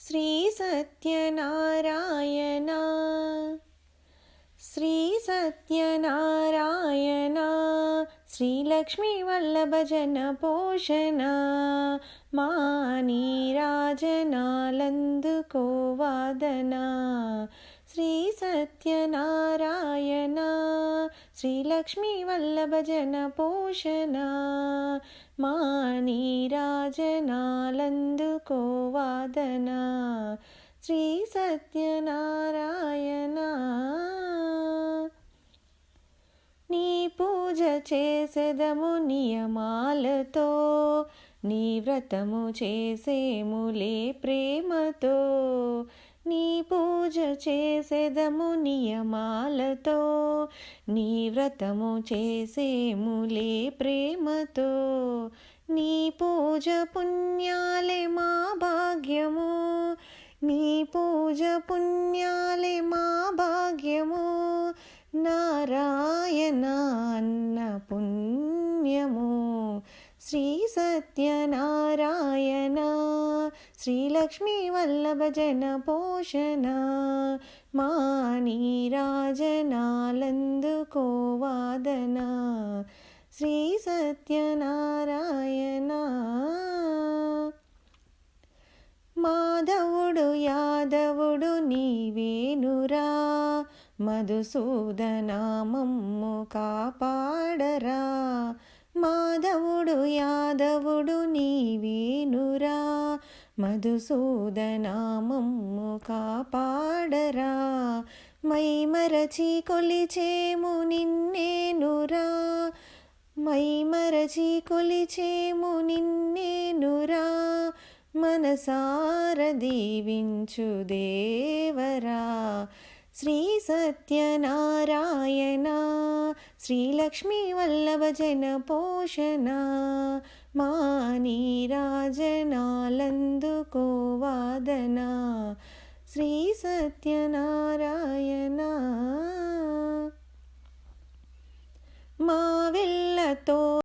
శ్రీ సత్యనారాయణ శ్రీ సత్యనారాయణ శ్రీలక్ష్మీ వల్లభ జన పోషణ మా నీరాజనాలందుకోవాదన శ్రీ సత్యనారాయణ శ్రీలక్ష్మీ వల్లభ జన పోషణ మా నీరాజనాలందుకోవాదన శ్రీ సత్యనారాయణ. నీ పూజ చేసెదము నియమాలతో, నీ వ్రతము చేసేములే ప్రేమతో. నీ పూజ చేసెదము నియమాలతో, నీ వ్రతము చేసేములే ప్రేమతో. నీ పూజ పుణ్యాలే మా భాగ్యము, నీ పూజ పుణ్యాలే మా భాగ్యము. నారాయణ అన్న పుణ్యము. శ్రీ సత్యనారాయణ శ్రీలక్ష్మీ వల్లభ జన పోషణ మా నీరాజనాలందుకోవాదన శ్రీ సత్యనారాయణ. మాధవుడు యాదవుడు నీవేనురా, మధుసూదనామమ్ము కాపాడరా. మాధవుడు యాదవుడు నీవేనురా, మధుసూదనామమ్ము కాపాడరా. మైమరచి కొలిచేము నిన్నేనురా, మైమరచి కొలిచేము నిన్నేనురా. మనసార దీవించు దేవరా. శ్రీ సత్యనారాయణ శ్రీలక్ష్మీ వల్లభ జన పోషణ మా నీరాజనాలందుకోవాదన శ్రీ సత్యనారాయణ. మా వెళ్ళతో